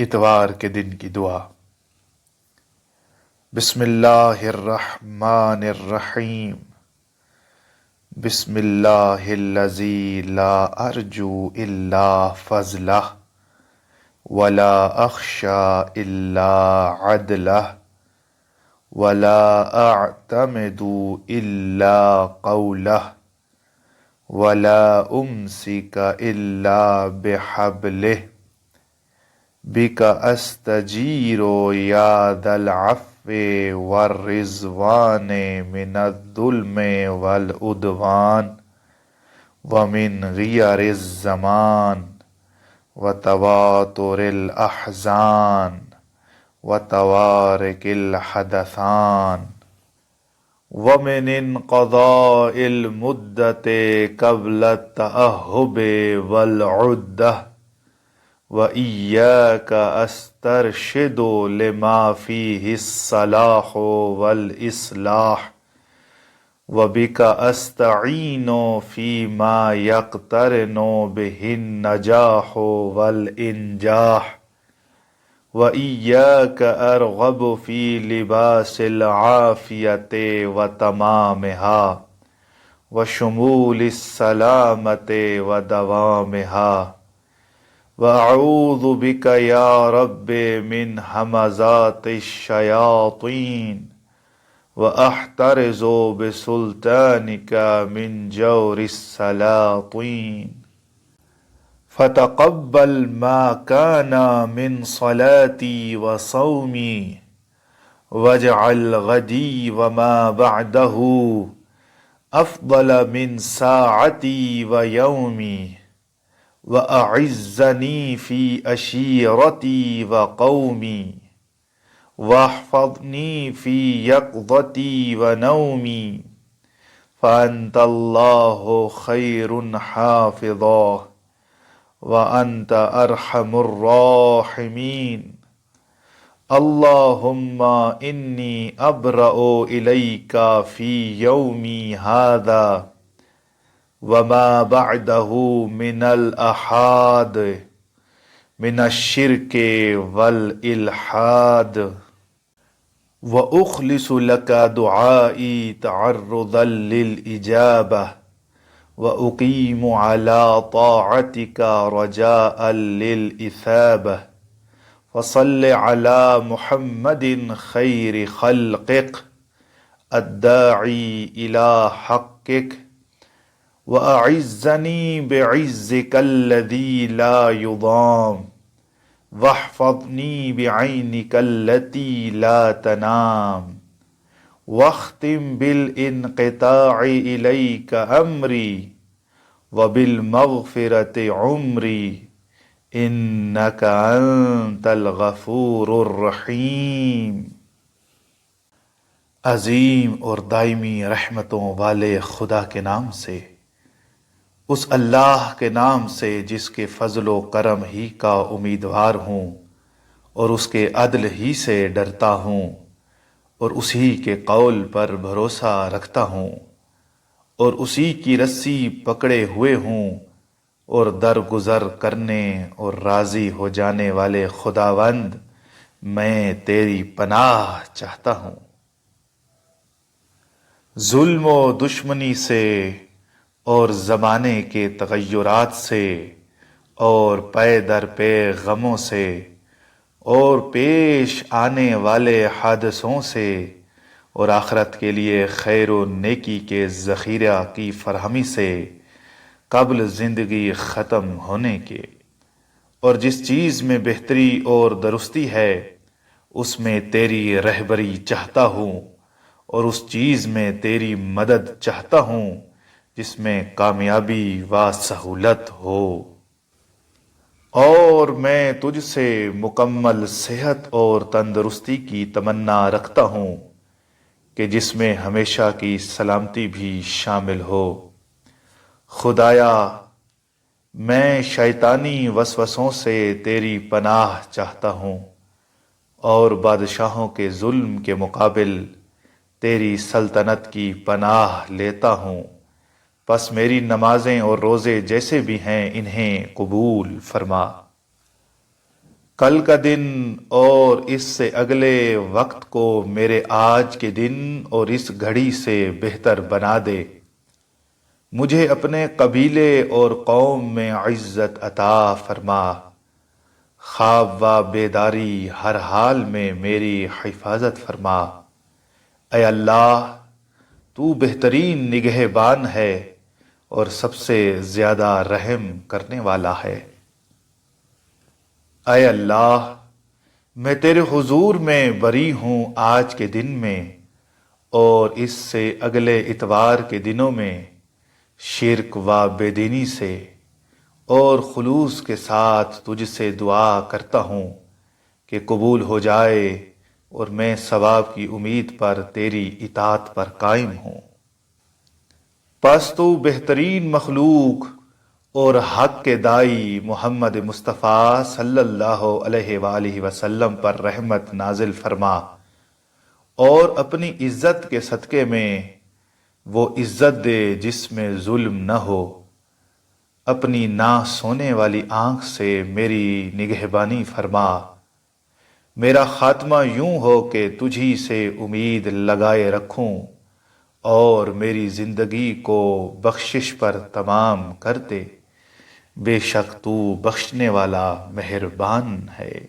اتوار کے دن کی دعا۔ بسم اللہ الرحمن الرحیم۔ بسم اللہ الذی لا ارجو الا فضلہ ولا اخشى الا عدلہ ولا اعتمد الا قولہ ولا امسک الا بحبلہ بک استجیر یا ذا العفو والرضوان من الظلم والعدوان ومن غیر الزمان وتواتر الاحزان وتوارق الحدثان ومن انقضاء المدة قبل التأهب والعدة وإياك أسترشد لما فيه الصلاح والإصلاح وبك أستعين فيما يقترن به النجاح والإنجاح وإياك أرغب في لباس العافية وتمامها وشمول السلامة ودوامها وأعوذ بك يا رب من همزات الشياطين وأحترز بسلطانك من جور السلاطين فتقبل ما كان من صلاتي وصومي واجعل غدي وما بعده أفضل من ساعتي ويومي وأعزني في أشيرتي وقومي واحفظني في يقظتي ونومي فأنت الله خير حافظا وأنت أرحم الراحمين اللهم إني أبرأ إليك في يومي هذا وما بعده من الأحاد من الشرك والإلحاد وأخلص لك دعائي تعرضا للإجابة وأقيم على طاعتك رجاء للإثابة فصل على محمد خير خلقك الداعي إلى حقك وأعزني بعزك الذي لا يضام واحفظني بعينك التي لا تنام واختم بالانقطاع إليك أمري وبالمغفرة عمري إنك أنت الغفور الرحيم۔ عظیم اور دائمی رحمتوں والے خدا کے نام سے، اس اللہ کے نام سے جس کے فضل و کرم ہی کا امیدوار ہوں اور اس کے عدل ہی سے ڈرتا ہوں اور اسی کے قول پر بھروسہ رکھتا ہوں اور اسی کی رسی پکڑے ہوئے ہوں اور درگزر کرنے اور راضی ہو جانے والے خداوند میں تیری پناہ چاہتا ہوں۔ ظلم و دشمنی سے اور زمانے کے تغیرات سے اور پے در پے غموں سے اور پیش آنے والے حادثوں سے اور آخرت کے لیے خیر و نیکی کے ذخیرہ کی فراہمی سے قبل زندگی ختم ہونے کے، اور جس چیز میں بہتری اور درستی ہے اس میں تیری رہبری چاہتا ہوں اور اس چیز میں تیری مدد چاہتا ہوں جس میں کامیابی و سہولت ہو، اور میں تجھ سے مکمل صحت اور تندرستی کی تمنا رکھتا ہوں کہ جس میں ہمیشہ کی سلامتی بھی شامل ہو۔ خدایا، میں شیطانی وسوسوں سے تیری پناہ چاہتا ہوں اور بادشاہوں کے ظلم کے مقابل تیری سلطنت کی پناہ لیتا ہوں، پس میری نمازیں اور روزے جیسے بھی ہیں انہیں قبول فرما۔ کل کا دن اور اس سے اگلے وقت کو میرے آج کے دن اور اس گھڑی سے بہتر بنا دے۔ مجھے اپنے قبیلے اور قوم میں عزت عطا فرما۔ خواب و بیداری ہر حال میں میری حفاظت فرما۔ اے اللہ، تو بہترین نگہبان ہے اور سب سے زیادہ رحم کرنے والا ہے۔ اے اللہ، میں تیرے حضور میں بری ہوں آج کے دن میں اور اس سے اگلے اتوار کے دنوں میں شرک و بے دینی سے، اور خلوص کے ساتھ تجھ سے دعا کرتا ہوں کہ قبول ہو جائے اور میں ثواب کی امید پر تیری اطاعت پر قائم ہوں۔ پس تو بہترین مخلوق اور حق کے دائی محمد مصطفیٰ صلی اللہ علیہ وآلہ وسلم پر رحمت نازل فرما، اور اپنی عزت کے صدقے میں وہ عزت دے جس میں ظلم نہ ہو۔ اپنی نہ سونے والی آنکھ سے میری نگہبانی فرما۔ میرا خاتمہ یوں ہو کہ تجھی سے امید لگائے رکھوں اور میری زندگی کو بخشش پر تمام کر دے۔ بے شک تو بخشنے والا مہربان ہے۔